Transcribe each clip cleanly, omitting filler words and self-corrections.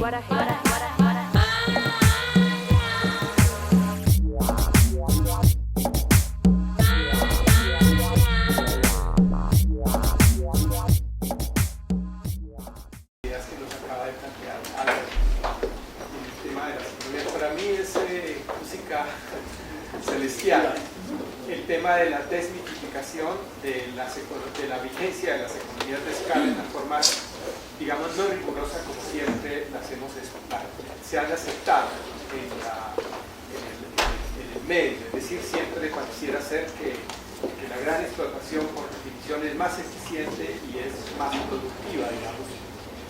Para mí es música celestial el tema de la desmitificación de la vigencia de las economías de escala en la forma, digamos, no rigurosa como siempre las hemos expresado. Se han aceptado en el medio, es decir, siempre pareciera ser que la gran explotación por definición es más eficiente y es más productiva, digamos.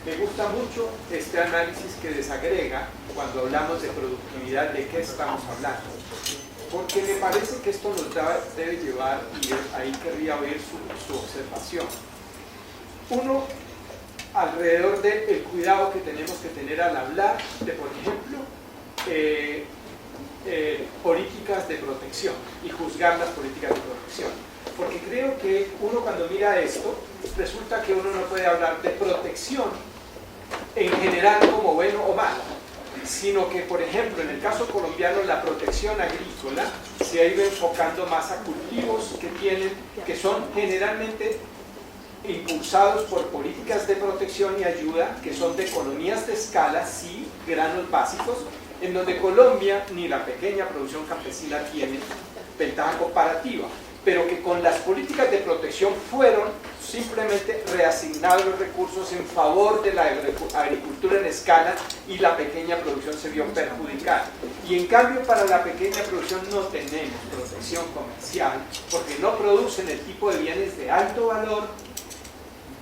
Me gusta mucho este análisis que desagrega cuando hablamos de productividad, de qué estamos hablando, porque me parece que esto nos debe llevar, y ahí querría oír su observación. Uno, alrededor del cuidado que tenemos que tener al hablar de, por ejemplo, políticas de protección y juzgar las políticas de protección. Porque creo que uno cuando mira esto, resulta que uno no puede hablar de protección en general como bueno o malo, sino que, por ejemplo, en el caso colombiano, la protección agrícola se ha ido enfocando más a cultivos que son generalmente impulsados por políticas de protección y ayuda, que son de economías de escala, sí, granos básicos, en donde Colombia ni la pequeña producción campesina tiene ventaja comparativa, pero que con las políticas de protección fueron simplemente reasignados los recursos en favor de la agricultura en escala y la pequeña producción se vio perjudicada. Y en cambio para la pequeña producción no tenemos protección comercial porque no producen el tipo de bienes de alto valor,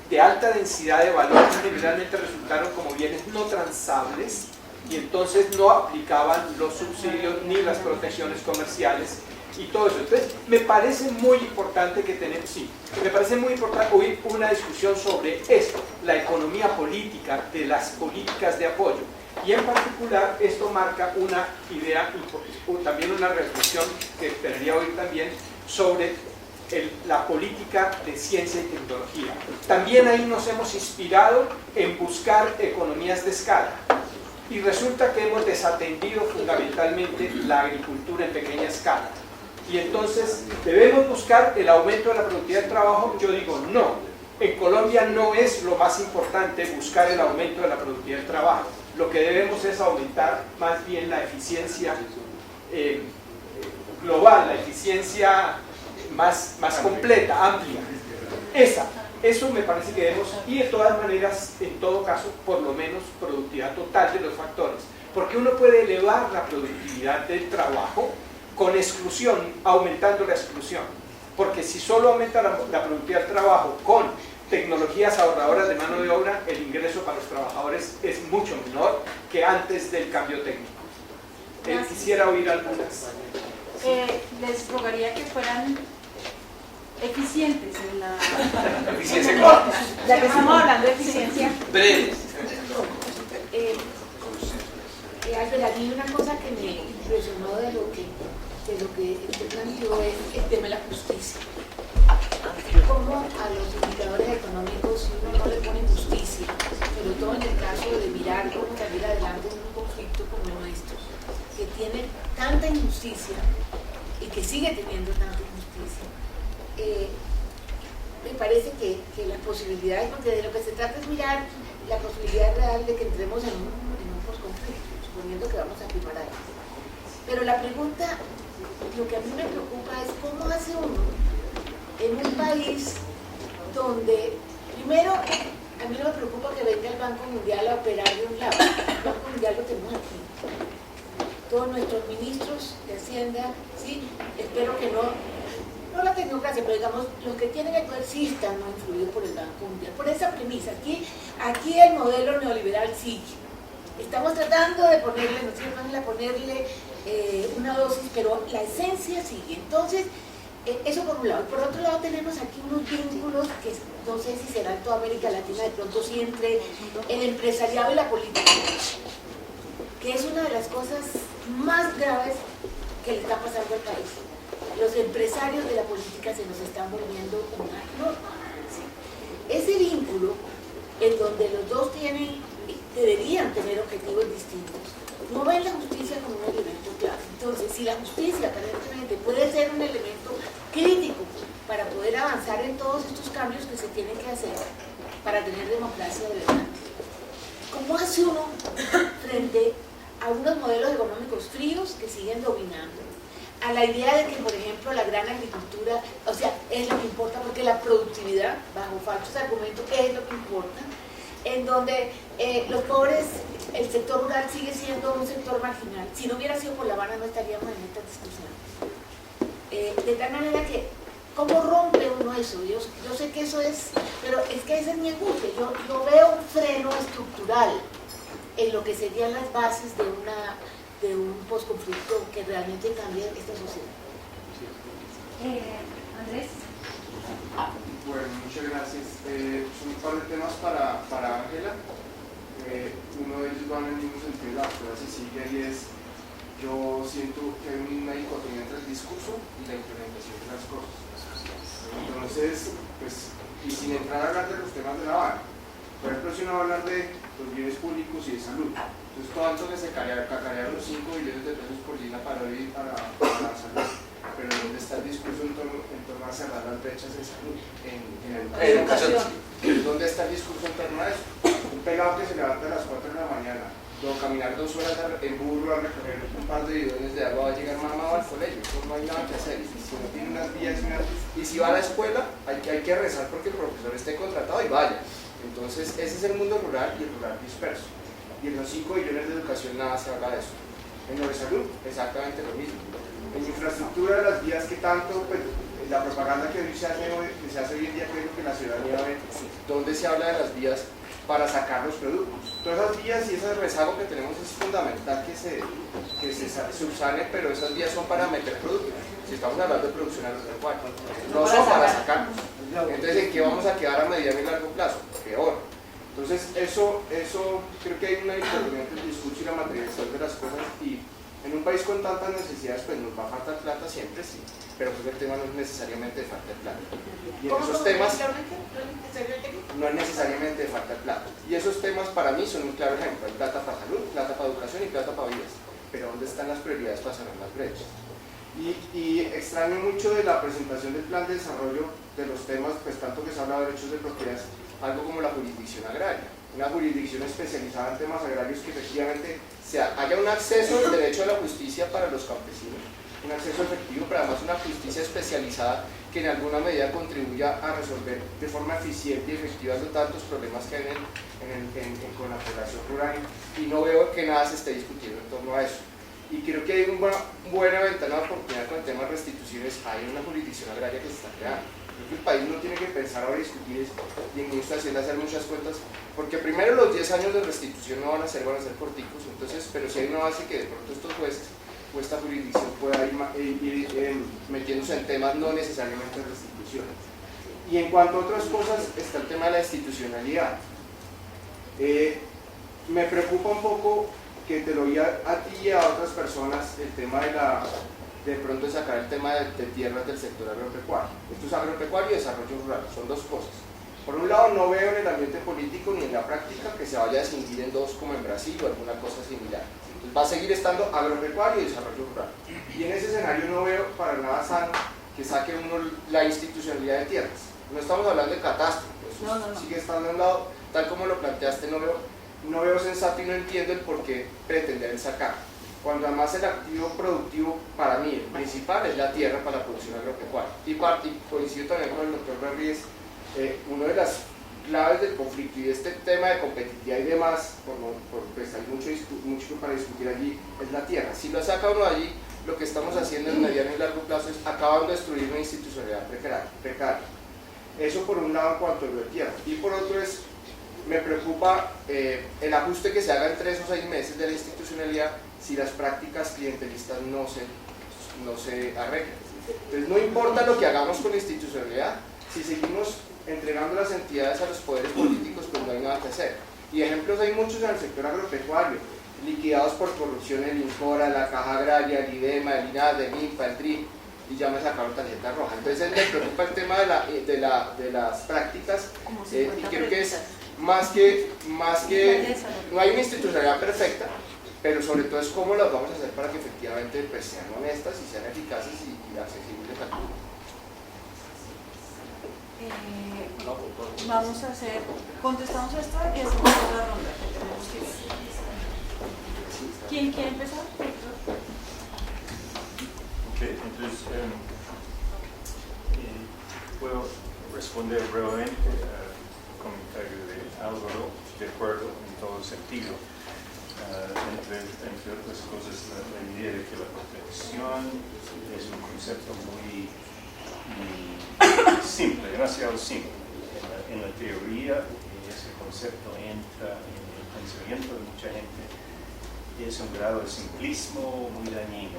de alta densidad de valor, que generalmente resultaron como bienes no transables y entonces no aplicaban los subsidios ni las protecciones comerciales y todo eso. Entonces, me parece muy importante que tenemos, me parece muy importante oír una discusión sobre esto, la economía política de las políticas de apoyo. Y en particular, esto marca una idea, también una reflexión que esperaría oír también sobre la política de ciencia y tecnología. También ahí nos hemos inspirado en buscar economías de escala. Y resulta que hemos desatendido fundamentalmente la agricultura en pequeña escala. Y entonces debemos buscar el aumento de la productividad del trabajo. Yo digo no, en Colombia no es lo más importante buscar el aumento de la productividad del trabajo. Lo que debemos es aumentar más bien la eficiencia global, la eficiencia más completa, amplia. Eso me parece que debemos, y de todas maneras, en todo caso, por lo menos productividad total de los factores. Porque uno puede elevar la productividad del trabajo con exclusión, aumentando la exclusión. Porque si solo aumenta la productividad del trabajo con tecnologías ahorradoras de mano de obra, el ingreso para los trabajadores es mucho menor que antes del cambio técnico. Quisiera oír algunas. Les rogaría que fueran eficientes en la... Eficiencia, ya que estamos hablando de eficiencia. Breves. Hay una cosa que me impresionó de lo que usted planteó es el tema de la justicia. Como a los indicadores económicos uno no le pone justicia, sobre todo en el caso de mirar cómo salir adelante en un conflicto como el nuestro, que tiene tanta injusticia y que sigue teniendo tanta injusticia. Me parece que las posibilidades, porque de lo que se trata es mirar la posibilidad real de que entremos en un posconflicto, suponiendo que vamos a firmar algo. Pero la pregunta, lo que a mí me preocupa es cómo hace uno en un país donde, primero, a mí no me preocupa que venga el Banco Mundial a operar de un lado. El Banco Mundial lo tenemos aquí. Todos nuestros ministros de Hacienda, ¿sí? Espero que no la tecnocracia, pero digamos, los que tienen el poder sí están no influidos por el Banco Mundial. Por esa premisa, aquí el modelo neoliberal sigue. Estamos tratando de ponerle, no sé, ponerle una dosis, pero la esencia sigue. Entonces, eso por un lado. Por otro lado tenemos aquí unos vínculos que no sé si será en toda América Latina, de pronto sí entre el empresariado y la política, que es una de las cosas más graves que le está pasando al país. Los empresarios de la política se nos están volviendo una norma. ¿Sí? Ese vínculo en donde los dos tienen deberían tener objetivos distintos, no ven la justicia como un elemento clave. Entonces, si la justicia aparentemente puede ser un elemento crítico para poder avanzar en todos estos cambios que se tienen que hacer para tener democracia de verdad, ¿cómo hace uno frente a unos modelos económicos fríos que siguen dominando? A la idea de que, por ejemplo, la gran agricultura, o sea, es lo que importa, porque la productividad, bajo falsos argumentos, es lo que importa, en donde los pobres, el sector rural sigue siendo un sector marginal. Si no hubiera sido por La Habana no estaríamos en esta discusión. De tal manera que, ¿cómo rompe uno eso? Yo sé que eso es, pero es que esa es mi angustia. Yo veo un freno estructural en lo que serían las bases de un posconflicto que realmente cambie esta sociedad. Andrés. Bueno, muchas gracias. Son un par de temas para Ángela. Uno de ellos va en el mismo sentido de la doctora Cecilia, y es: yo siento que hay una dicotomía entre el discurso y la implementación de las cosas. Entonces, pues, y sin entrar a hablar de los temas de La Habana, por ejemplo, si uno va a hablar de los bienes públicos y de salud, entonces cuánto que se cacarearon los 5 billones de pesos por Gina Parodi para la salud, pero ¿dónde está el discurso en torno a cerrar las brechas de salud? En educación. ¿Dónde está el discurso en torno a eso? Un pelado que se levanta a las 4 de la mañana, caminar 2 horas en burro a recoger un par de bidones de agua, va a llegar mamado al colegio, pues no hay nada que hacer. Y si no tiene unas vías, y si va a la escuela, hay que rezar porque el profesor esté contratado y vaya. Entonces, ese es el mundo rural y el rural disperso. Y en los 5 billones de educación nada se habla de eso. En lo de salud, exactamente lo mismo. En infraestructura, las vías que tanto, pues, la propaganda que se hace hoy en día, creo que la ciudadanía ve, donde se habla de las vías para sacar los productos. Todas esas vías y ese rezago que tenemos es fundamental que se subsane, pero esas vías son para meter productos. Si estamos hablando de producción agropecuaria, no son para sacarlos. Entonces, ¿en qué vamos a quedar a mediano y largo plazo? Peor. Entonces, eso creo que hay una dicotomía entre el discurso y la materialización de las cosas, y en un país con tantas necesidades, pues nos va a faltar plata siempre, sí, pero pues el tema no es necesariamente de falta de plata. Y en esos temas no es necesariamente de falta de plata. Y esos temas para mí son un claro ejemplo. Hay plata para salud, plata para educación y plata para vidas. Pero ¿dónde están las prioridades para cerrar las brechas? Y extraño mucho de la presentación del plan de desarrollo de los temas, pues tanto que se habla de derechos de propiedad, algo como la jurisdicción agraria, una jurisdicción especializada en temas agrarios que efectivamente haya un acceso al derecho a la justicia para los campesinos, un acceso efectivo, pero además una justicia especializada que en alguna medida contribuya a resolver de forma eficiente y efectiva los tantos problemas que hay con la población rural, y no veo que nada se esté discutiendo en torno a eso. Y creo que hay una buena ventana de oportunidad con el tema de restituciones. Hay una jurisdicción agraria que se está creando. Creo que el país no tiene que pensar ahora discutir eso, y en esta hacienda hacer muchas cuentas, porque primero los 10 años de restitución no van a ser corticos, entonces, pero si hay una base que de pronto estos jueces o esta jurisdicción pueda ir metiéndose en temas no necesariamente de restitución. Y en cuanto a otras cosas, está el tema de la institucionalidad. Me preocupa un poco que te lo oía a ti y a otras personas el tema de pronto sacar el tema de tierras del sector agropecuario. Esto es agropecuario y desarrollo rural, son dos cosas. Por un lado, no veo en el ambiente político ni en la práctica que se vaya a distinguir en dos como en Brasil o alguna cosa similar. Entonces va a seguir estando agropecuario y desarrollo rural. Y en ese escenario no veo para nada sano que saque uno la institucionalidad de tierras. No estamos hablando de catástrofe, pues no. Sigue estando a un lado, tal como lo planteaste, no veo sensato y no entiendo el por qué pretender sacar. Cuando además el activo productivo para mí, el principal, es la tierra para la producción agropecuaria. Y coincido también con el doctor Berries, una de las claves del conflicto y de este tema de competitividad y demás, pues hay mucho para discutir allí, es la tierra. Si lo saca uno allí, lo que estamos haciendo en mediano y largo plazo es acabando de destruir una institucionalidad precaria. Eso por un lado en cuanto a lo de tierra. Y por otro me preocupa el ajuste que se haga en 3 o 6 meses de la institucionalidad si las prácticas clientelistas no se arreglan. Entonces no importa lo que hagamos con la institucionalidad, si seguimos entregando las entidades a los poderes políticos, pues no hay nada que hacer. Y ejemplos hay muchos en el sector agropecuario, liquidados por corrupción el INCORA, la Caja Agraria, el IDEMA, el INAD, el INPA, el DRI, y ya me sacaron tarjeta roja. Entonces me preocupa el tema de las prácticas, y creo que es más que no hay una institucionalidad perfecta, pero sobre todo es cómo las vamos a hacer para que efectivamente pues, sean honestas y sean eficaces y accesibles al público. Vamos a hacer, contestamos esto y hacemos otra ronda que tenemos que ver. ¿Quién quiere empezar? Ok, entonces puedo responder brevemente al comentario de Álvaro, de acuerdo en todo sentido. Entre otras cosas, la idea de que la protección es un concepto muy simple, demasiado simple. En la teoría, ese concepto entra en el pensamiento de mucha gente y es un grado de simplismo muy dañino.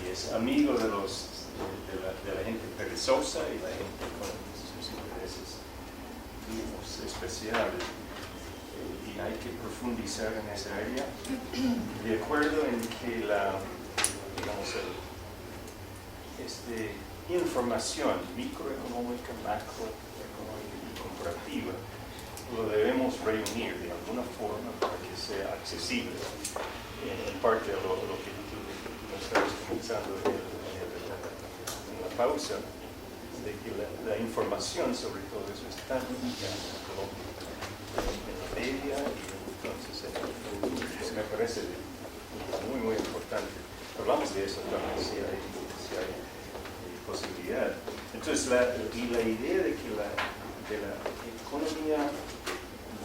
Y es amigo de la gente perezosa y la gente con sus intereses, digamos, especiales. Y hay que profundizar en esa área, de acuerdo en que información microeconómica, macroeconómica y comparativa lo debemos reunir de alguna forma para que sea accesible. En parte de lo que tú estabas pensando en la pausa, de que la información sobre todo eso es tan única en Colombia, en la media, y entonces eso me parece muy, muy importante. Hablamos de eso también, si hay posibilidad. Entonces, la idea de que la economía,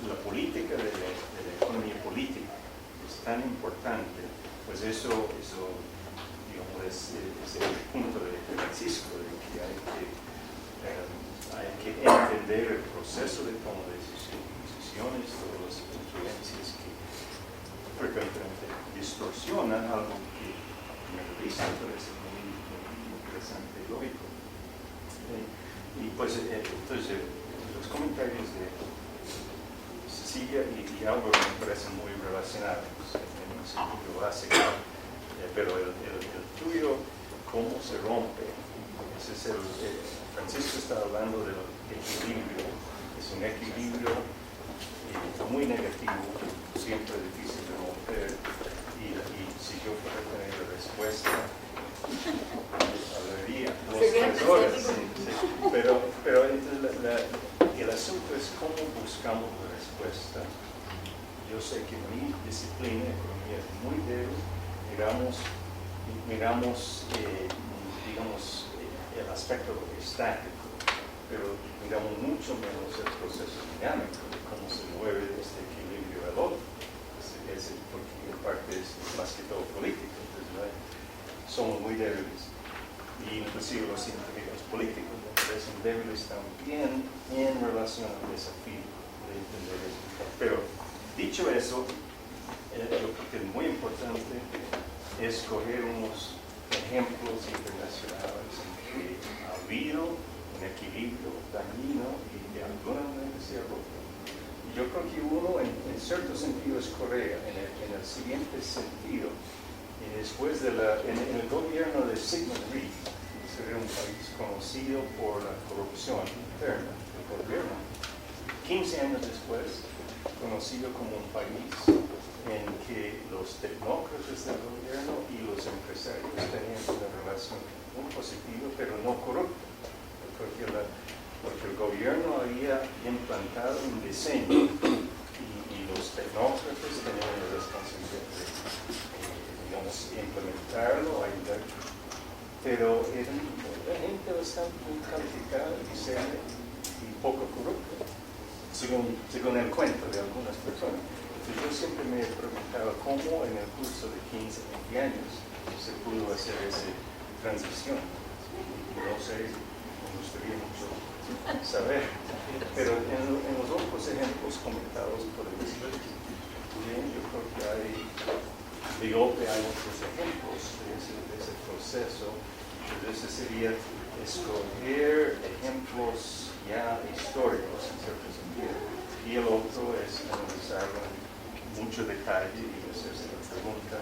la política de la economía política es tan importante, pues eso digamos, es el punto de Francisco, de que hay que entender el proceso de toma de decisiones, todas las influencias que frecuentemente distorsionan algo que me parece muy interesante y lógico. Y pues entonces los comentarios de Cecilia y Álvaro me parecen muy relacionados en un sentido básico, pero el tuyo, ¿cómo se rompe? Ese es Francisco está hablando del equilibrio. Es un equilibrio muy negativo, siempre difícil de romper. Y si yo fuera a tener la respuesta, hablaría 2-3 horas. Sí. Pero el asunto es cómo buscamos la respuesta. Yo sé que mi disciplina de economía es muy débil. Miramos digamos, el aspecto estático, pero miramos mucho menos el proceso dinámico de cómo se mueve este equilibrio al otro. Porque en parte es más que todo político, entonces somos muy débiles, y inclusive los científicos políticos me parecen débiles también en relación al desafío de entender eso. Pero dicho eso, lo que es muy importante es coger unos ejemplos internacionales en que ha habido un equilibrio dañino y de alguna manera se ha roto. Yo creo que uno, en cierto sentido, es Corea, en el siguiente sentido. Después en el gobierno de Sigmund Rhee, sería un país conocido por la corrupción interna del gobierno. 15 años después, conocido como un país en que los tecnócratas del gobierno y los empresarios tenían una relación muy positiva, pero no corrupta, porque el gobierno había implantado un diseño y los tecnócratas tenían la responsabilidad de digamos, implementarlo, ayudar. Pero la gente bastante muy calificada y seria y poco corrupta, según el cuento de algunas personas. Entonces yo siempre me he preguntado cómo en el curso de 15, 20 años se pudo hacer esa transición. No sé, me gustaría mucho saber, pero en los otros ejemplos comentados por el bien, yo creo que hay otros ejemplos de ese proceso. Entonces sería escoger ejemplos ya históricos en cierto sentido, y el otro es analizarlo en mucho detalle y hacerse la pregunta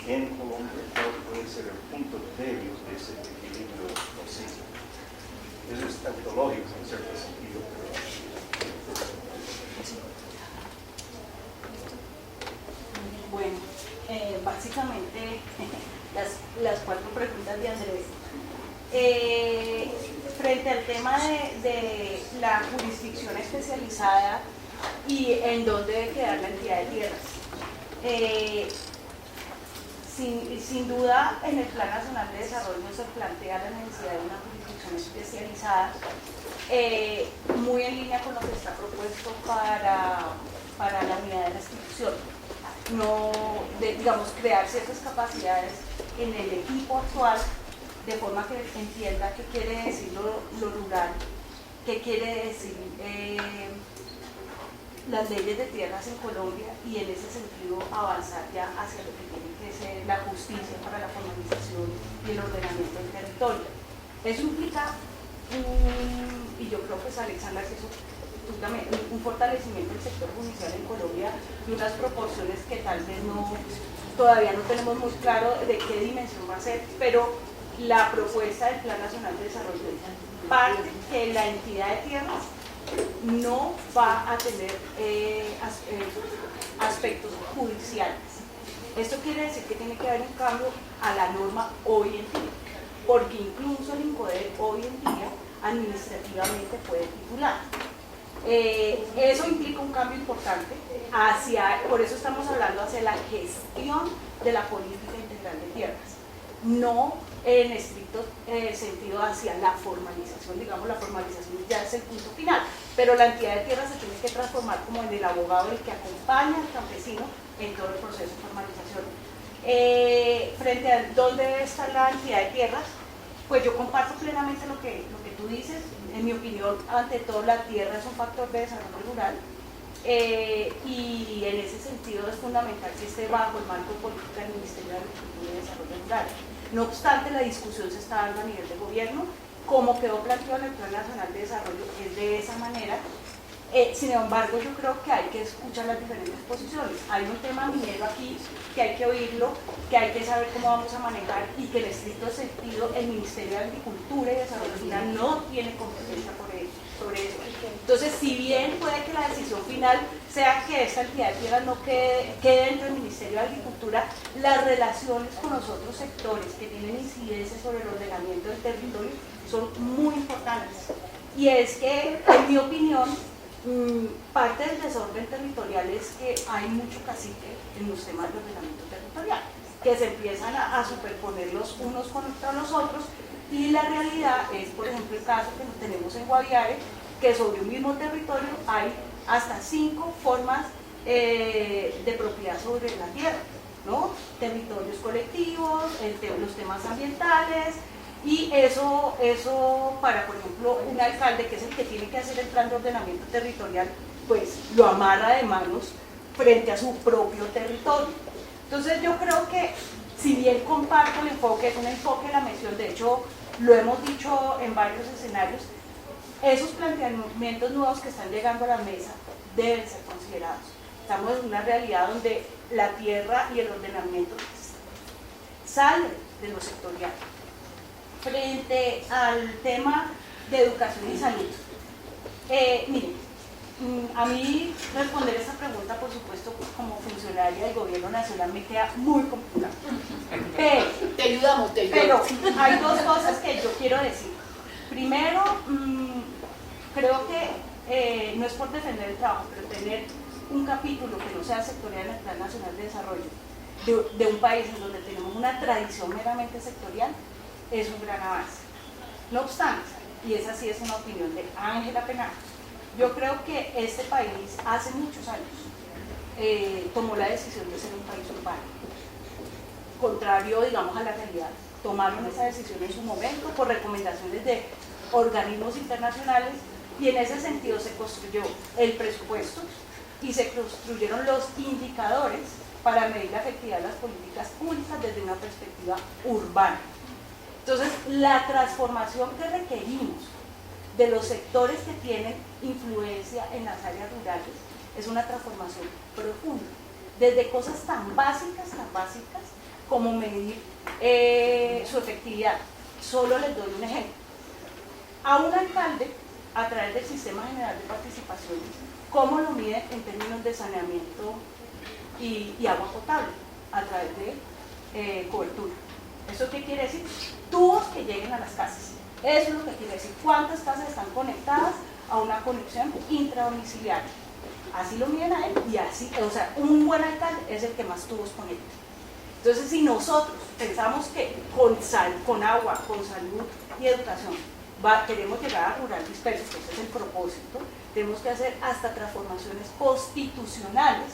en Colombia cuál puede ser el punto débil de ese equilibrio posible. Eso es tautológico en cierto sentido, pero Bueno, básicamente las 4 preguntas de Andrés. Frente al tema de la jurisdicción especializada y en dónde debe quedar la entidad de tierras. Sin duda, en el Plan Nacional de Desarrollo se plantea la necesidad de una jurisdicción especializada, muy en línea con lo que está propuesto para la unidad de restitución. No, digamos, crear ciertas capacidades en el equipo actual, de forma que entienda qué quiere decir lo rural, qué quiere decir las leyes de tierras en Colombia, y en ese sentido avanzar ya hacia lo que tiene que ser la justicia para la formalización y el ordenamiento del territorio. Eso implica, y yo creo que es Alexandra, que eso también, un fortalecimiento del sector judicial en Colombia y unas proporciones que tal vez todavía no tenemos muy claro de qué dimensión va a ser, pero la propuesta del Plan Nacional de Desarrollo parte que la entidad de tierras no va a tener aspectos judiciales. Esto quiere decir que tiene que haber un cambio a la norma hoy en día, porque incluso el INCODER hoy en día administrativamente puede titular. Eso implica un cambio importante por eso estamos hablando hacia la gestión de la política integral de tierras, no en estricto sentido hacia la formalización. Digamos, la formalización ya es el punto final, pero la entidad de tierras se tiene que transformar como en el abogado, el que acompaña al campesino en todo el proceso de formalización. Frente a dónde debe estar la entidad de tierras, pues yo comparto plenamente lo que tú dices. En mi opinión, ante todo, la tierra es un factor de desarrollo rural, y en ese sentido es fundamental que esté bajo el marco político del Ministerio de Agricultura y Desarrollo Rural. No obstante, la discusión se está dando a nivel de gobierno, como quedó planteado en el Plan Nacional de Desarrollo, es de esa manera. Sin embargo, yo creo que hay que escuchar las diferentes posiciones. Hay un tema minero aquí que hay que oírlo, que hay que saber cómo vamos a manejar, y que en estricto sentido el Ministerio de Agricultura y Desarrollo Rural no tiene competencia sobre eso. Entonces, si bien puede que la decisión final sea que esta entidad de tierras no quede dentro del Ministerio de Agricultura, las relaciones con los otros sectores que tienen incidencia sobre el ordenamiento del territorio son muy importantes. Y es que, en mi opinión, parte del desorden territorial es que hay mucho cacique en los temas de ordenamiento territorial, que se empiezan a superponer los unos contra los otros, y la realidad es, por ejemplo, el caso que tenemos en Guaviare, que sobre un mismo territorio hay hasta 5 formas de propiedad sobre la tierra, ¿no? Territorios colectivos, los temas ambientales. Y eso para, por ejemplo, un alcalde, que es el que tiene que hacer el plan de ordenamiento territorial, pues lo amarra de manos frente a su propio territorio. Entonces yo creo que, si bien comparto el enfoque, es un enfoque de la mención, de hecho lo hemos dicho en varios escenarios, esos planteamientos nuevos que están llegando a la mesa deben ser considerados. Estamos en una realidad donde la tierra y el ordenamiento salen de lo sectorial. Frente al tema de educación y salud, miren, a mí responder esa pregunta, por supuesto, como funcionaria del gobierno nacional, me queda muy complicado. Pero te ayudamos. Pero hay 2 cosas que yo quiero decir. Primero, creo que no es por defender el trabajo, pero tener un capítulo que no sea sectorial en el Plan Nacional de Desarrollo de un país en donde tenemos una tradición meramente sectorial es un gran avance. No obstante, y esa sí es una opinión de Ángela Penal, yo creo que este país hace muchos años tomó la decisión de ser un país urbano, contrario, digamos, a la realidad. Tomaron esa decisión en su momento por recomendaciones de organismos internacionales, y en ese sentido se construyó el presupuesto y se construyeron los indicadores para medir la efectividad de las políticas públicas desde una perspectiva urbana. Entonces, la transformación que requerimos de los sectores que tienen influencia en las áreas rurales es una transformación profunda, desde cosas tan básicas como medir su efectividad. Solo les doy un ejemplo. A un alcalde, a través del Sistema General de Participaciones, ¿Cómo lo miden en términos de saneamiento y agua potable? A través de cobertura. ¿Eso qué quiere decir? Tubos que lleguen a las casas. Eso es lo que quiere decir. ¿Cuántas casas están conectadas a una conexión intradomiciliaria? Así lo miden a él y así, o sea, un buen alcalde es el que más tubos conecta. Entonces, si nosotros pensamos que con agua, con salud y educación queremos llegar a rural disperso, que ese es el propósito, tenemos que hacer hasta transformaciones constitucionales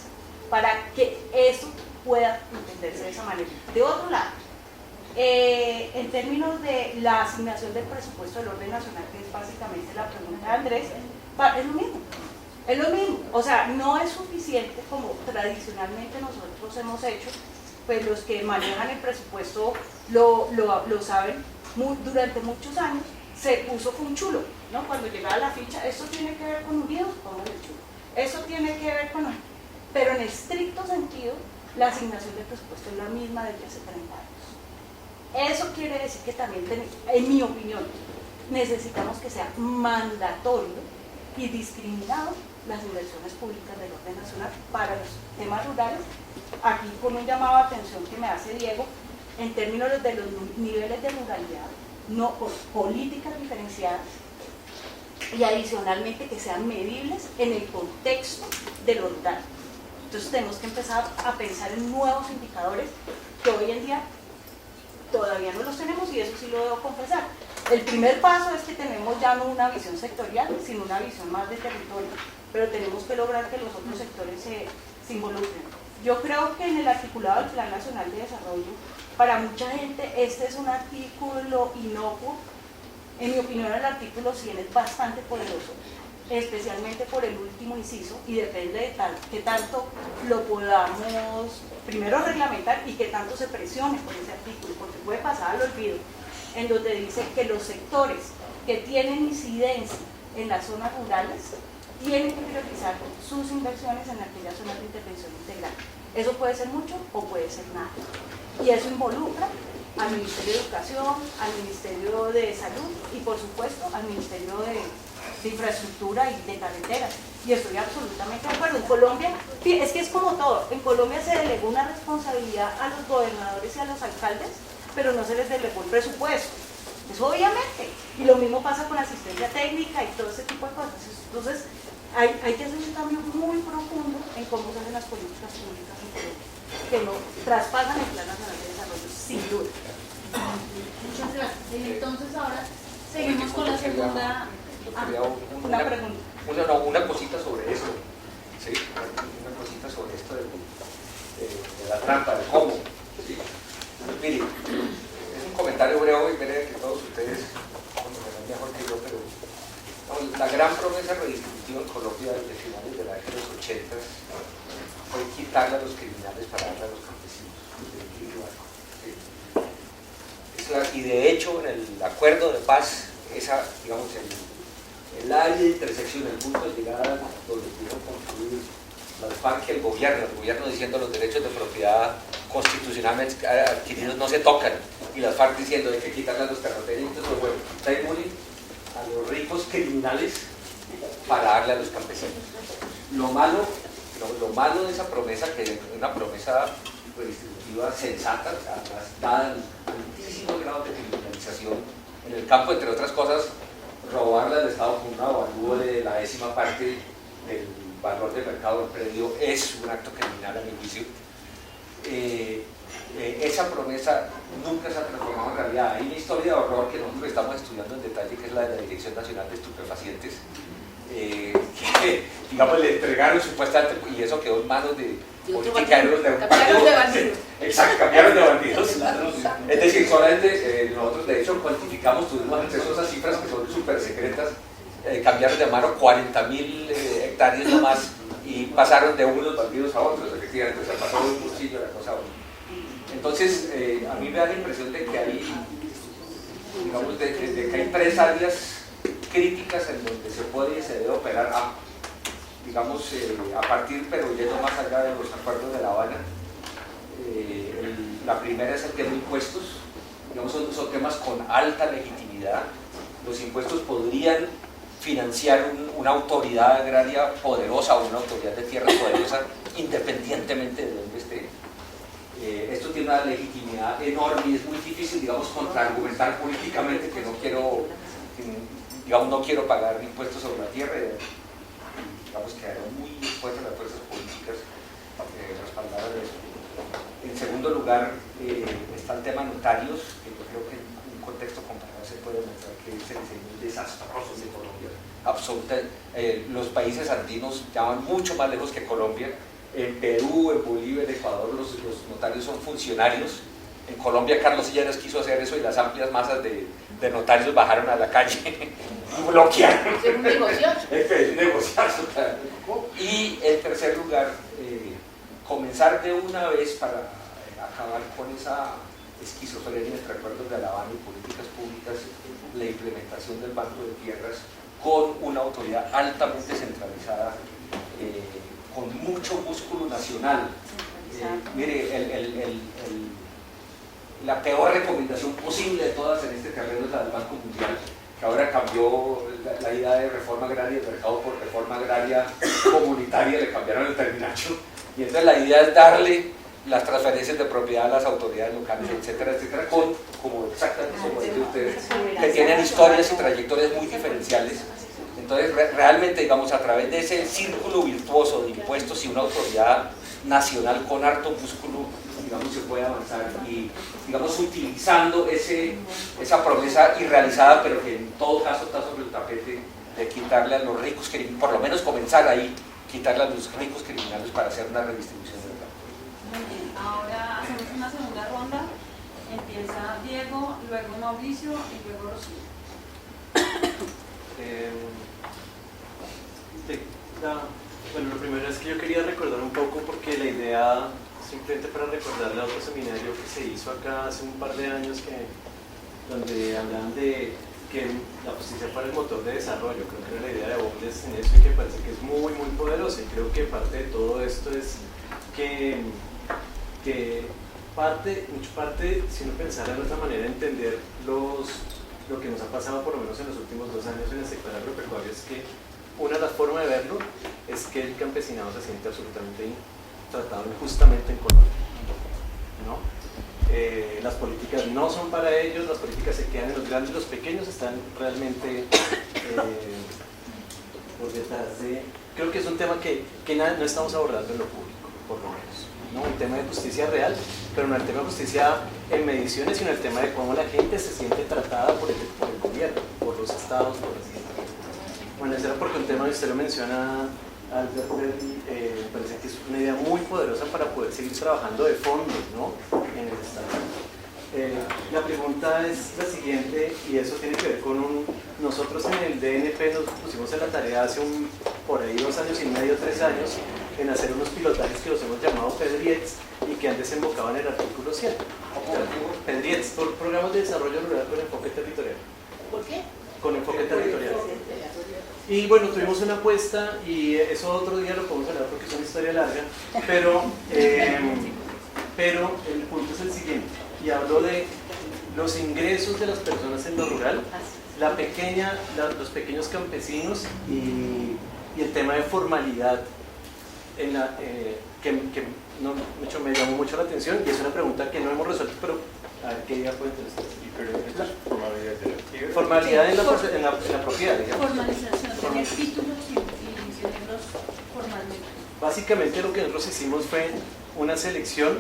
para que eso pueda entenderse de esa manera. De otro lado, en términos de la asignación del presupuesto del orden nacional, que es básicamente la pregunta de Andrés, es lo mismo. Es lo mismo, o sea, no es suficiente como tradicionalmente nosotros hemos hecho, pues los que manejan el presupuesto lo saben, durante muchos años se puso con un chulo, ¿no? Cuando llegaba la ficha, esto tiene que ver con Unidos, póngale el chulo, eso tiene que ver con... Pero en estricto sentido, la asignación del presupuesto es la misma desde hace 30 años. Eso quiere decir que también, en mi opinión, necesitamos que sea mandatorio y discriminado las inversiones públicas del orden nacional para los temas rurales, aquí con un llamado de atención que me hace Diego, en términos de los niveles de ruralidad, no por políticas diferenciadas y adicionalmente que sean medibles en el contexto de lo rural. Entonces tenemos que empezar a pensar en nuevos indicadores que hoy en día todavía no los tenemos y eso sí lo debo confesar. El primer paso es que tenemos ya no una visión sectorial, sino una visión más de territorio, pero tenemos que lograr que los otros sectores se involucren. Yo creo que en el articulado del Plan Nacional de Desarrollo, para mucha gente este es un artículo inocuo. En mi opinión el artículo 100 es bastante poderoso, especialmente por el último inciso, y depende de qué tanto lo podamos primero reglamentar y qué tanto se presione por ese artículo, porque puede pasar al olvido, en donde dice que los sectores que tienen incidencia en las zonas rurales tienen que priorizar sus inversiones en aquellas zonas de intervención integral. Eso puede ser mucho o puede ser nada. Y eso involucra al Ministerio de Educación, al Ministerio de Salud y por supuesto al Ministerio de Infraestructura y de Carreteras. Y estoy absolutamente de acuerdo. En Colombia, es que es como todo, en Colombia se delegó una responsabilidad a los gobernadores y a los alcaldes, pero no se les delegó el presupuesto. Eso obviamente. Y lo mismo pasa con la asistencia técnica y todo ese tipo de cosas. Entonces, hay que hacer un cambio muy profundo en cómo se hacen las políticas públicas en Colombia, que no traspasan el Plan Nacional de Desarrollo, sin duda. Muchas gracias. Entonces ahora seguimos con la segunda. Una pregunta. Una cosita sobre esto. ¿Sí? Una cosita sobre esto de la trampa, de cómo. ¿Sí? Mire, es un comentario breve y veré que todos ustedes conocerán mejor que yo, pero la gran promesa redistributiva en Colombia desde finales de la década de los 80 fue quitarle a los criminales para darle a los campesinos. ¿Sí? Y de hecho, en el acuerdo de paz, esa, digamos, el área de intersección, el punto de llegada donde pudieron construir las FARC y el gobierno diciendo los derechos de propiedad constitucionalmente adquiridos no se tocan, y las FARC diciendo hay que quitarle a los terratenientes, pues bueno, démosle a los ricos criminales para darle a los campesinos. Lo malo de esa promesa, que es una promesa redistributiva sensata, además dada altísimos grados de criminalización en el campo, entre otras cosas, robarle al Estado con un avalúo de la 10ª parte del valor de mercado del predio es un acto criminal a mi juicio. Esa promesa nunca se ha transformado en realidad. Hay una historia de horror que nosotros estamos estudiando en detalle, que es la de la Dirección Nacional de Estupefacientes, que, digamos, le entregaron supuestamente, y eso quedó en manos de politiqueros de un partido. Exacto, cambiaron de bandidos. Es decir, solamente nosotros de hecho cuantificamos, tuvimos acceso a esas cifras que son súper secretas, cambiaron de mano 40.000 hectáreas nomás y pasaron de unos bandidos a otros, efectivamente, o sea, pasó de un bolsillo a la cosa a otra. Entonces, a mí me da la impresión de que hay, digamos, de que hay 3 áreas críticas en donde se puede y se debe operar digamos, a partir, pero yendo más allá de los acuerdos de La Habana. La primera es el tema de impuestos, digamos, son temas con alta legitimidad. Los impuestos podrían financiar una autoridad agraria poderosa o una autoridad de tierra poderosa independientemente de donde esté. Esto tiene una legitimidad enorme y es muy difícil, digamos, contraargumentar políticamente que no quiero pagar impuestos sobre la tierra. Digamos, quedaron muy expuestas las fuerzas políticas respaldadas de eso. En segundo lugar, está el tema notarios, que yo creo que en un contexto comparado se puede demostrar que es el diseño desastroso de Colombia. Los países andinos llaman mucho más lejos que Colombia. En Perú, en Bolivia, en Ecuador, los notarios son funcionarios. En Colombia, Carlos Illanes quiso hacer eso y las amplias masas de notarios bajaron a la calle y bloquearon. Es un negociazo. Es un negociazo, claro. Y en tercer lugar, comenzar de una vez para acabar con esa esquizofrenia entre acuerdos de La Habana y políticas públicas, la implementación del Banco de Tierras con una autoridad altamente centralizada, con mucho músculo nacional. Mire, la peor recomendación posible de todas en este terreno es la del Banco Mundial, que ahora cambió la idea de reforma agraria del mercado por reforma agraria comunitaria, le cambiaron el terminacho, y entonces la idea es darle las transferencias de propiedad a las autoridades locales, etcétera, etcétera, como exactamente como dicen ustedes, que tienen historias y trayectorias muy diferenciales. Entonces, realmente, digamos, a través de ese círculo virtuoso de impuestos y una autoridad nacional con harto músculo, digamos, se puede avanzar y, digamos, utilizando esa promesa irrealizada, pero que en todo caso está sobre el tapete, de quitarle a los ricos, por lo menos comenzar ahí, quitarle a los ricos criminales para hacer una redistribución del campo. Muy bien, ahora hacemos una segunda ronda. Empieza Diego, luego Mauricio y luego Rocío. Bueno, lo primero es que yo quería recordar un poco, porque la idea, simplemente para recordarle a otro seminario que se hizo acá hace un par de años, donde hablaban de que la justicia fuera el motor de desarrollo. Creo que era la idea de Bowles en eso, y que parece que es muy, muy poderosa, y creo que parte de todo esto es que mucho parte, si uno pensara en otra manera de entender lo que nos ha pasado por lo menos en los últimos 2 años en el sector agropecuario, es que una de las formas de verlo es que el campesinado se siente absolutamente tratado injustamente en Colombia, ¿no? Las políticas no son para ellos, las políticas se quedan en los grandes, los pequeños están realmente por detrás de... Creo que es un tema que no estamos abordando en lo público, por lo menos, ¿no? Un tema de justicia real, pero no el tema de justicia en mediciones, sino el tema de cómo la gente se siente tratada por el gobierno, por los estados, por las instituciones. Bueno, eso era porque un tema que usted lo menciona, Albert, me parece que es una idea muy poderosa para poder seguir trabajando de fondo, ¿no?, en el Estado. La pregunta es la siguiente, y eso tiene que ver con nosotros en el DNP nos pusimos en la tarea hace por ahí 2 años y medio, 3 años, en hacer unos pilotajes que los hemos llamado PEDRIETS y que han desembocado en el artículo 100. PEDRIETS, por programas de desarrollo rural con enfoque territorial. ¿Por qué? Con enfoque territorial. Y bueno, tuvimos una apuesta, y eso otro día lo podemos hablar porque es una historia larga, pero el punto es el siguiente, y hablo de los ingresos de las personas en lo rural, los pequeños campesinos y el tema de formalidad que me llamó mucho la atención, y es una pregunta que no hemos resuelto, pero a ver qué día puede tener. Formalidad en la propiedad, digamos. Formalización, tener títulos y tenerlos formalmente. Básicamente lo que nosotros hicimos fue una selección,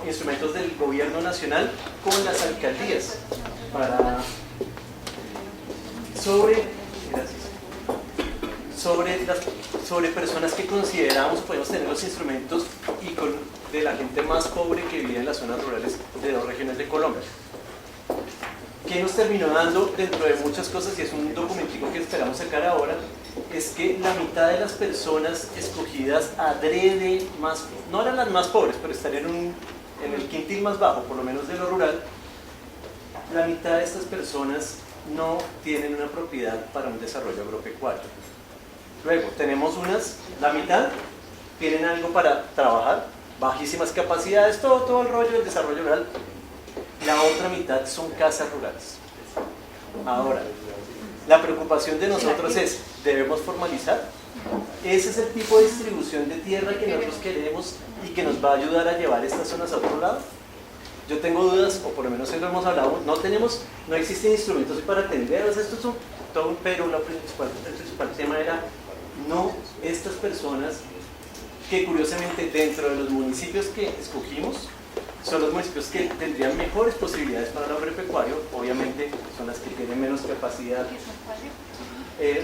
instrumentos del gobierno nacional con las alcaldías sobre personas que consideramos podemos tener los instrumentos y de la gente más pobre que vive en las zonas rurales de 2 regiones de Colombia. ¿Qué nos terminó dando, dentro de muchas cosas, y es un documentico que esperamos sacar ahora, es que la mitad de las personas escogidas adrede, no eran las más pobres, pero estarían en el quintil más bajo, por lo menos de lo rural, la mitad de estas personas no tienen una propiedad para un desarrollo agropecuario. Luego, tenemos la mitad tienen algo para trabajar, bajísimas capacidades, todo el rollo del desarrollo rural. La otra mitad son casas rurales. Ahora, La preocupación de nosotros es, ¿debemos formalizar? Ese es el tipo de distribución de tierra que nosotros queremos y que nos va a ayudar a llevar estas zonas a otro lado. Yo tengo dudas, o por lo menos hoy lo hemos hablado, no existen instrumentos para atenderlas, esto es todo un pero. El principal tema era no estas personas que curiosamente dentro de los municipios que escogimos son los municipios que tendrían mejores posibilidades para el agropecuario, obviamente son las que tienen menos capacidad.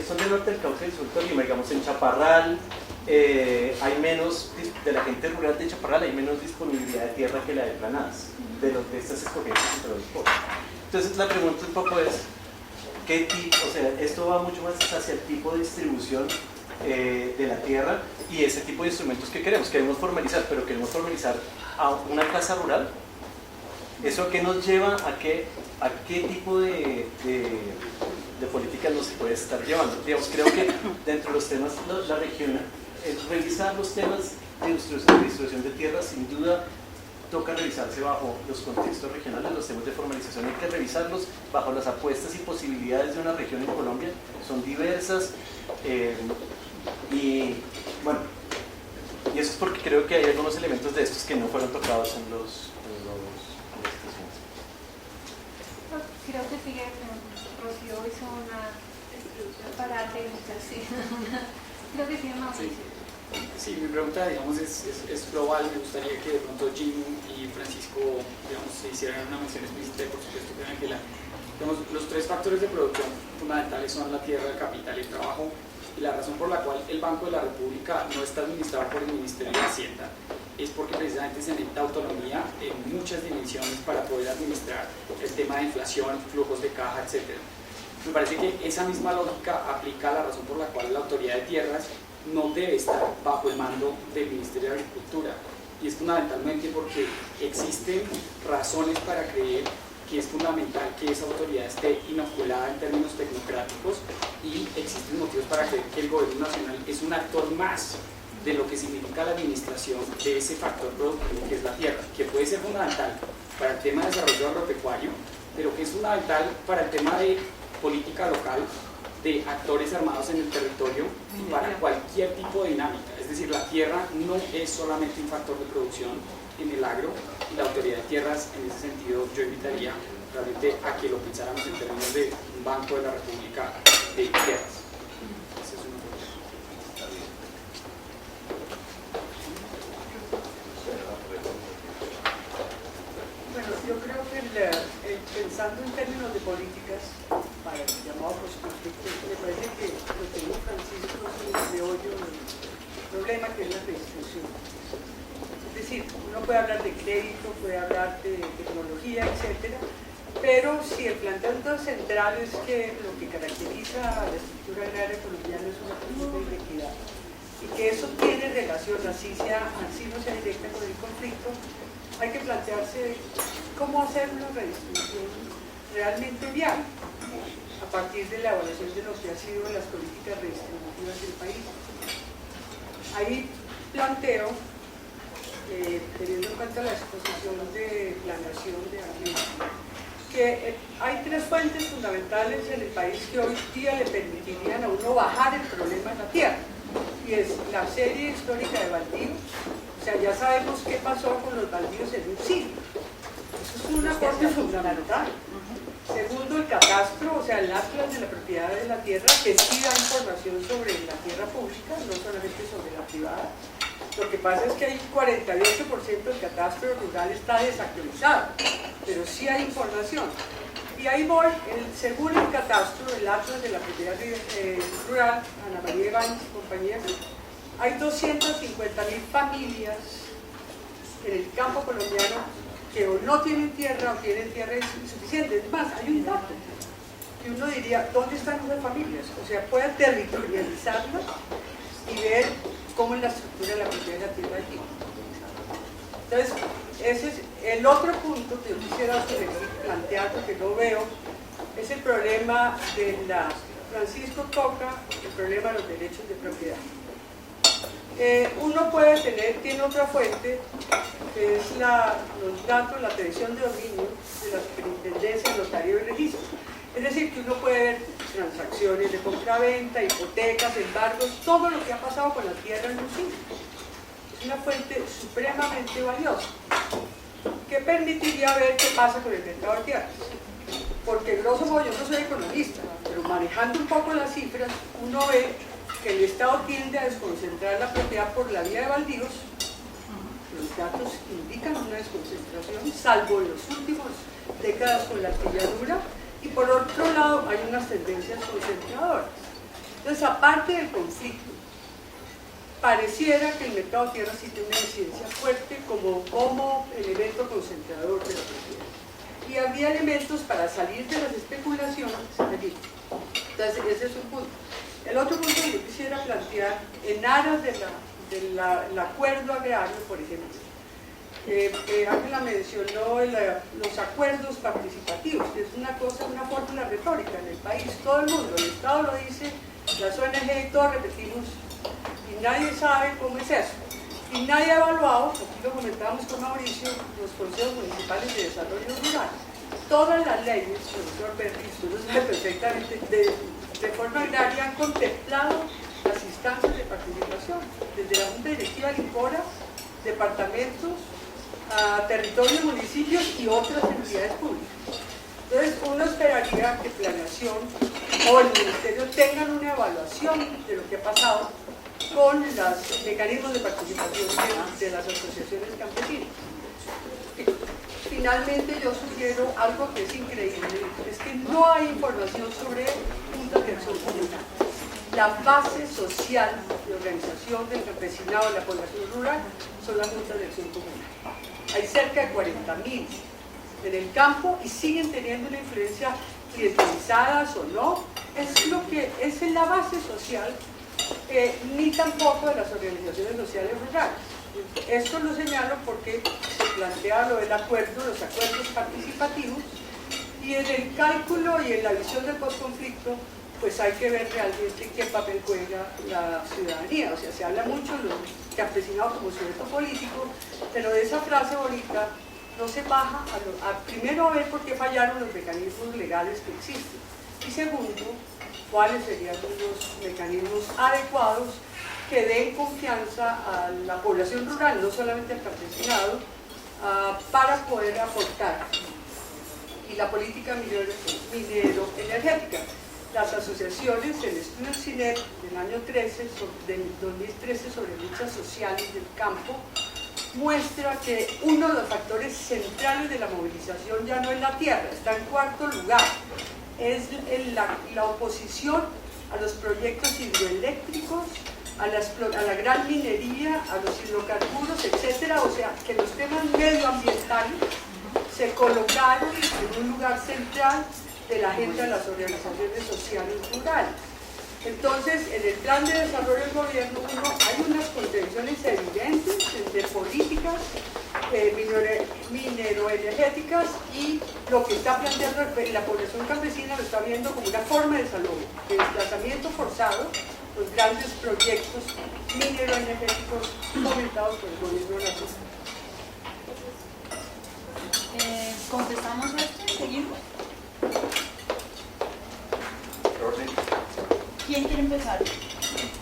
Son del norte del Cauca y del sur de Tolima, digamos en Chaparral, hay menos, de la gente rural de Chaparral hay menos disponibilidad de tierra que la de Planadas, de estas escogencias entre los pobres. Entonces la pregunta un poco es, ¿qué tipo? O sea, esto va mucho más hacia el tipo de distribución de la tierra y ese tipo de instrumentos que queremos formalizar, pero queremos formalizar a una casa rural. ¿Eso a qué nos lleva? ¿A qué tipo de políticas nos puede estar llevando? Digamos, creo que dentro de los temas la región, revisar los temas de distribución de tierra, sin duda toca revisarse bajo los contextos regionales. Los temas de formalización hay que revisarlos bajo las apuestas y posibilidades de una región en Colombia, son diversas, y bueno, y eso es porque creo que hay algunos elementos de estos que no fueron tocados en los creo que sigue, Rocío hizo una distribución para técnicas, sí. Creo que sigue Mauricio. Sí, mi pregunta, digamos, es global. Me gustaría que de pronto Jim y Francisco, digamos, se hicieran una mención explícita, y por supuesto que Ángela. Digamos, los tres factores de producción fundamentales son la tierra, el capital y el trabajo, y la razón por la cual el Banco de la República no está administrado por el Ministerio de Hacienda es porque precisamente se necesita autonomía en muchas dimensiones para poder administrar el tema de inflación, flujos de caja, etc. Me parece que esa misma lógica aplica a la razón por la cual la Autoridad de Tierras no debe estar bajo el mando del Ministerio de Agricultura, y es fundamentalmente porque existen razones para creer que es fundamental que esa autoridad esté inoculada en términos tecnocráticos, y existen motivos para creer que el gobierno nacional es un actor más de lo que significa la administración de ese factor productivo que es la tierra, que puede ser fundamental para el tema de desarrollo agropecuario, pero que es fundamental para el tema de política local, de actores armados en el territorio y para cualquier tipo de dinámica. Es decir, la tierra no es solamente un factor de producción en el agro, y la Autoridad de Tierras, en ese sentido, yo invitaría realmente a que lo pensáramos en términos de un Banco de la República de Tierras. Esa es una pregunta. Bueno, yo creo que pensando en términos de políticas para el llamado post-conflicto, me parece que lo que dijo Francisco es un meollo del problema, que es la redistribución. Es decir, uno puede hablar de crédito, puede hablar de tecnología, etcétera, pero si el planteamiento central es que lo que caracteriza a la estructura agraria colombiana es una profunda inequidad, y que eso tiene relación, así no sea directa con el conflicto, hay que plantearse cómo hacer una redistribución realmente viable a partir de la evaluación de lo que ha sido las políticas redistributivas del país. Ahí planteo, teniendo en cuenta la exposición de planeación de Ángela, que hay tres fuentes fundamentales en el país que hoy día le permitirían a uno bajar el problema en la tierra, y es la serie histórica de baldíos. O sea, ya sabemos qué pasó con los baldíos en un siglo. Eso es un aporte fundamental. Segundo, el catastro, o sea, el atlas de la propiedad de la tierra, que sí da información sobre la tierra pública, no solamente sobre la privada. Lo que pasa es que hay 48% del catastro rural está desactualizado, pero sí hay información. Y ahí voy, según el catastro, el atlas de la propiedad rural, Ana María Ibáñez y compañía, hay 250.000 familias en el campo colombiano que o no tienen tierra o tienen tierra insuficiente. Es más, hay un dato que uno diría, ¿dónde están esas familias? O sea, puede territorializarlas y ver cómo es la estructura de la propiedad de la tierra allí. Entonces, ese es el otro punto que yo quisiera plantear, porque no veo, es el problema de la... Francisco toca el problema de los derechos de propiedad. Uno tiene otra fuente, que es los datos, la previsión de dominio de la Superintendencia, Notario y Registro. Es decir, que uno puede ver transacciones de compra-venta, hipotecas, embargos, todo lo que ha pasado con la tierra en Lucía. Es una fuente supremamente valiosa que permitiría ver qué pasa con el mercado de tierras. Porque grosso modo, yo no soy economista, pero manejando un poco las cifras, uno ve que el Estado tiende a desconcentrar la propiedad por la vía de baldíos. Los datos indican una desconcentración, salvo en las últimas décadas con la artilladura, y por otro lado hay unas tendencias concentradoras. Entonces, aparte del conflicto, pareciera que el mercado de tierras sí tiene una incidencia fuerte como elemento concentrador de la propiedad. Y habría elementos para salir de las especulaciones allí. Entonces, ese es un punto. El otro punto que yo quisiera plantear, en aras del acuerdo agrario, por ejemplo, Ángela mencionó los acuerdos participativos, que es una fórmula retórica en el país. Todo el mundo, el Estado lo dice, las ONG y todos repetimos, y nadie sabe cómo es eso. Y nadie ha evaluado, aquí lo comentábamos con Mauricio, los consejos municipales de desarrollo rural. Todas las leyes, profesor Berti, usted lo sabe perfectamente, de forma agraria han contemplado las instancias de participación, desde la Junta Directiva de INCORA, departamentos, a territorios, municipios y otras entidades públicas. Entonces, uno esperaría que Planeación o el Ministerio tengan una evaluación de lo que ha pasado con los mecanismos de participación de las asociaciones campesinas. Finalmente, yo sugiero algo que es increíble, es que no hay información sobre juntas de acción comunal. La base social de organización del campesinado de la población rural son las juntas de acción comunal. Hay cerca de 40.000 en el campo y siguen teniendo una influencia clientelizadas o no. Es la base social, ni tampoco de las organizaciones sociales rurales. Esto lo señalo porque se plantea lo del acuerdo, los acuerdos participativos, y en el cálculo y en la visión del posconflicto, pues hay que ver realmente qué papel juega la ciudadanía. O sea, se habla mucho de los campesinados como sujeto político, pero de esa frase bonita no se baja primero a ver por qué fallaron los mecanismos legales que existen, y segundo, cuáles serían los mecanismos adecuados que den confianza a la población rural, no solamente al campesinado, para poder aportar. Y la política minero-energética. Las asociaciones, el estudio CINEP del año 2013 sobre luchas sociales del campo, muestra que uno de los factores centrales de la movilización ya no es la tierra, está en cuarto lugar, es la oposición a los proyectos hidroeléctricos, a la gran minería, a los hidrocarburos, etcétera. O sea, que los temas medioambientales se colocaron en un lugar central de la agenda de las organizaciones sociales rurales. Entonces, en el plan de desarrollo del gobierno hay unas contradicciones evidentes entre políticas mineroenergéticas y lo que está planteando la población campesina, lo está viendo como una forma de salud, de desplazamiento forzado, los grandes proyectos mineroenergéticos fomentados por el gobierno nacional. ¿Contestamos esto y seguimos? ¿Quién quiere empezar?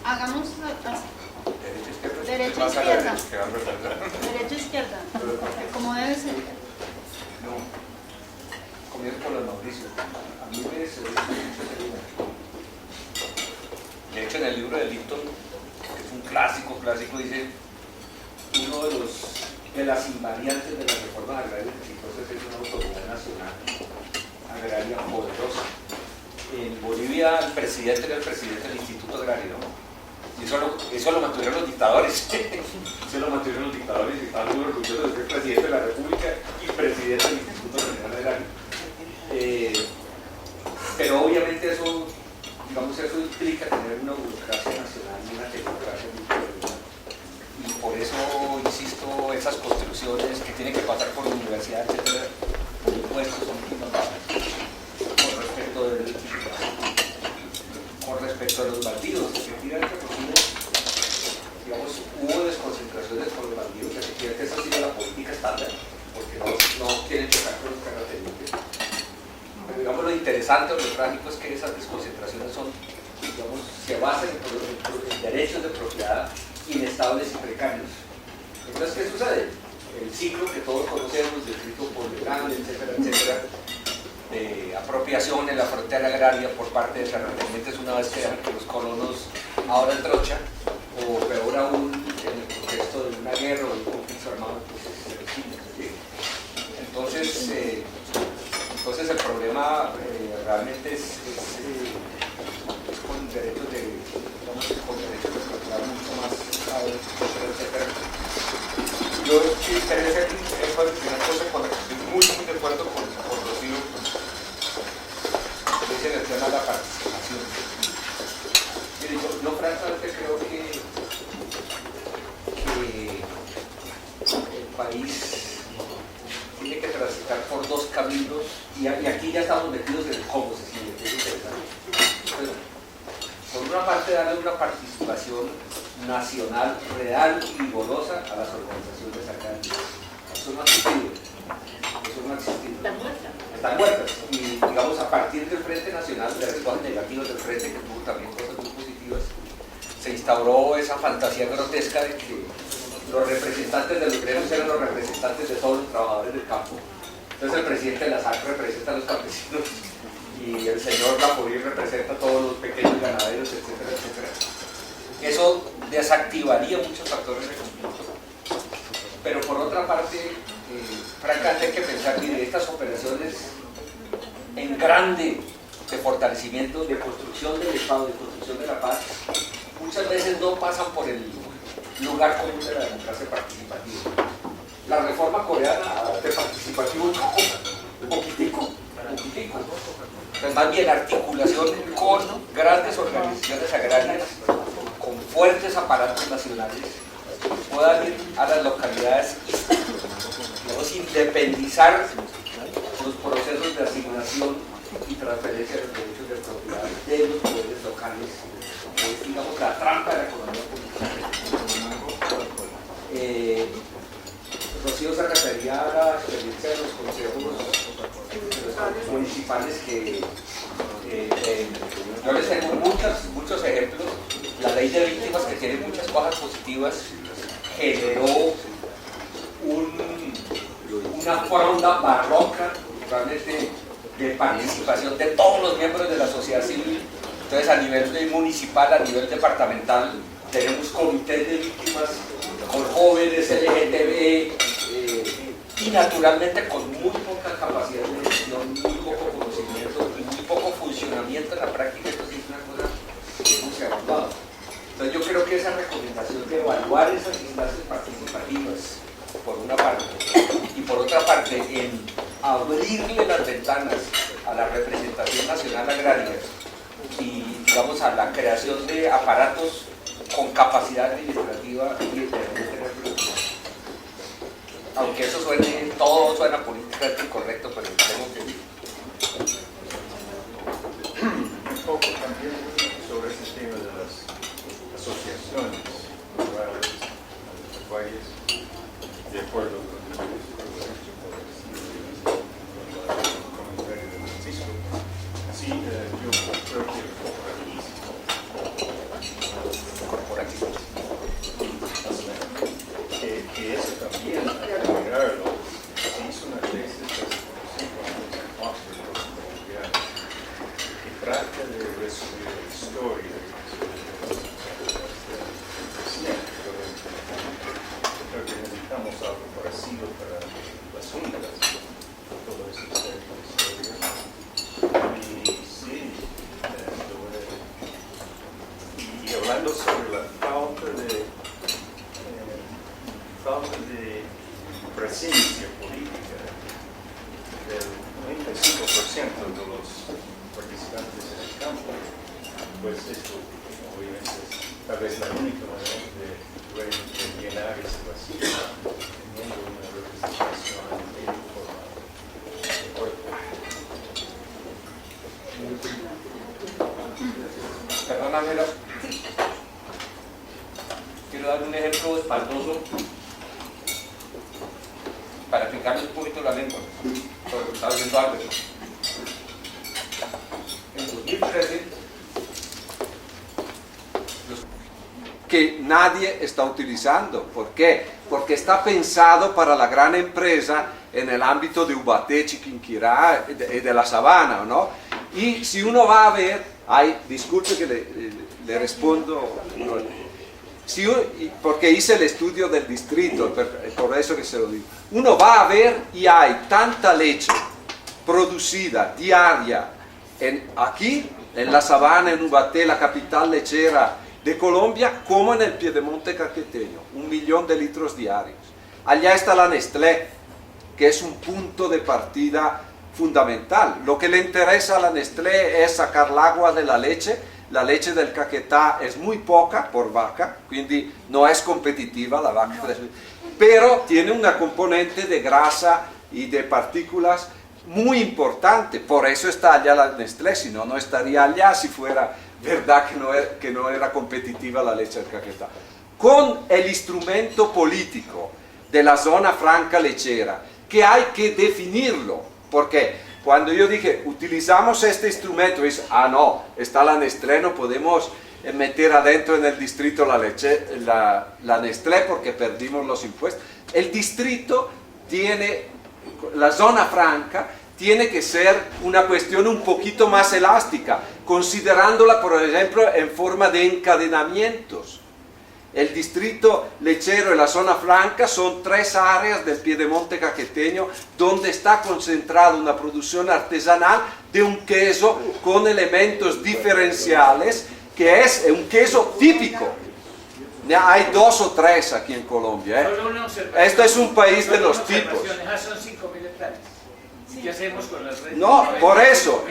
Hagamos así. Derecha, izquierda. Derecha, izquierda. Como debe ser. No. Comienzo por los Mauricio. A mí me seduce mucho ese libro. De hecho, en el libro de Lipton, que es un clásico, dice uno de las invariantes de las reformas agrarias exitosas es una autoridad nacional agraria poderosa. En Bolivia el presidente era el presidente del Instituto Agrario, ¿no? Y eso lo mantuvieron los dictadores. Eso lo mantuvieron los dictadores y estaban muy orgullosos de ser presidente de la República y presidente del Instituto Nacional Agrario. Pero obviamente eso, digamos, eso implica tener una burocracia nacional y una tecnocracia muy poderosa. Y por eso, insisto, esas construcciones que tienen que pasar por la universidad, etcétera, los impuestos son importantes. Con respecto a los baldíos, efectivamente, digamos, hubo desconcentraciones por los baldíos, efectivamente esa ha sido la política estándar, porque no quieren chocar con los terratenientes. digamos, lo interesante o lo trágico es que esas desconcentraciones son, digamos, se basan en derechos de propiedad inestables y precarios. Entonces, ¿qué sucede? El ciclo que todos conocemos, descrito por Legrand, etcétera, etcétera, de apropiación en la frontera agraria por parte de terratenientes una vez que dejan que los colonos abran trocha, o peor aún, en el contexto de una guerra o de un conflicto armado, pues se resigne. Entonces el problema realmente es con derechos de, digamos, con derechos de propiedad mucho más, etcétera, etcétera. Yo sí quería hacer una cosa con la que estoy muy de acuerdo con Rocío, que dice el tema de la participación. Mire, yo francamente creo que el país tiene que transitar por dos caminos, y aquí ya estamos metidos en el cómo se sigue, que es interesante. Entonces, por una parte, darle una participación nacional real y vigorosa a las organizaciones agrarias. Eso no ha existido. Están muertas. Y digamos, a partir del Frente Nacional, de respuestas negativas del Frente, que tuvo también cosas muy positivas, se instauró esa fantasía grotesca de que los representantes de los gremios eran los representantes de todos los trabajadores del campo. Entonces el presidente de la SAC representa a los campesinos y el señor Laporí representa a todos los pequeños ganaderos, etcétera, etcétera. Eso desactivaría muchos factores de conflicto. Pero por otra parte, francamente hay que pensar, mire, estas operaciones en grande de fortalecimiento, de construcción del Estado, de construcción de la paz, muchas veces no pasan por el lugar común de la democracia participativa. La reforma coreana de participativo un poquitico. Pues más bien articulación con grandes organizaciones agrarias, con fuertes aparatos nacionales, puedan ir a las localidades y independizar los procesos de asignación y transferencia de los derechos de propiedad de los poderes locales, que es, digamos, la trampa de la economía política. Rocío se refería a la experiencia de los consejos municipales que yo les tengo muchos ejemplos. La ley de víctimas, que tiene muchas cosas positivas, generó una fórmula barroca realmente de participación de todos los miembros de la sociedad civil. Entonces, a nivel municipal, a nivel departamental, tenemos comités de víctimas con jóvenes LGTB y naturalmente con muy poca capacidad de decisión, muy poco conocimiento y muy poco funcionamiento en la práctica. Esto sí es una cosa que no se ha evaluado. Entonces yo creo que esa recomendación de evaluar esas instancias participativas, por una parte, y por otra parte, en abrirle las ventanas a la representación nacional agraria y, digamos, a la creación de aparatos con capacidad administrativa y de aunque eso suene, todo suena políticamente incorrecto, pero tenemos que ir. Un poco también sobre ese tema de las asociaciones rurales, agropecuarias, de acuerdo con el comentario de Francisco. Sí, yo creo que el corporativismo, que eso también, mirarlo, se hizo una tesis hace 5 años en Oxford, que trata de resumir la historia. Creo que necesitamos algo parecido para las únicas, todo eso es historia. Y sí, y hablando sobre la falta de presencia política del 95% de los participantes en el campo, pues esto obviamente es tal vez la única manera de llenar ese vacío, teniendo una representación informal. Perdóname, quiero dar un ejemplo espantoso para explicarles un poquito la lengua, porque estaba viendo algo. 2013, que nadie está utilizando. ¿Por qué? Porque está pensado para la gran empresa en el ámbito de Ubaté, Chiquinquirá y de la sabana, ¿no? Y si uno va a ver, disculpe que le respondo, porque hice el estudio del distrito, por eso que se lo digo. Uno va a ver y hay tanta leche producida diaria aquí, en la sabana, en Ubaté, la capital lechera de Colombia, como en el Piedemonte caqueteño, 1 millón de litros diarios. Allá está la Nestlé, que es un punto de partida fundamental. Lo que le interesa a la Nestlé es sacar el agua de la leche del Caquetá es muy poca por vaca, quindi no es competitiva la vaca, pero tiene una componente de grasa y de partículas muy importante, por eso está allá la Nestlé, si no, no estaría allá si fuera verdad que no era competitiva la leche del Caquetá. Con el instrumento político de la zona franca lechera, que hay que definirlo, porque cuando yo dije, utilizamos este instrumento, dice, no, está la Nestlé, no podemos meter adentro en el distrito la Nestlé porque perdimos los impuestos. El distrito tiene, la zona franca, tiene que ser una cuestión un poquito más elástica, considerándola, por ejemplo, en forma de encadenamientos. El distrito lechero y la zona franca son 3 áreas del Piedemonte caqueteño donde está concentrada una producción artesanal de un queso con elementos diferenciales, que es un queso típico. Hay 2 o 3 aquí en Colombia. Esto es un país de los tipos. Son 5.000 hectáreas. ¿Qué hacemos con las redes? No, por eso,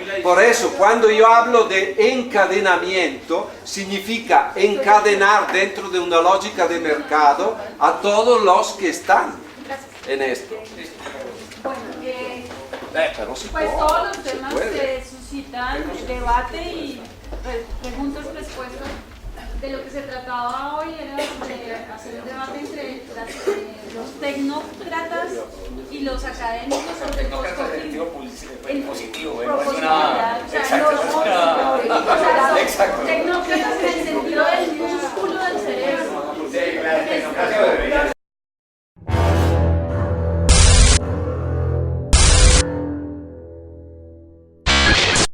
cuando yo hablo de encadenamiento, significa encadenar dentro de una lógica de mercado a todos los que están en esto. Bueno, pues todos los temas se suscitan debate y preguntas-respuestas. De lo que se trataba hoy era de hacer un debate entre los tecnócratas y los académicos sobre el costo positivo, tecnócratas en el sentido del músculo del cerebro.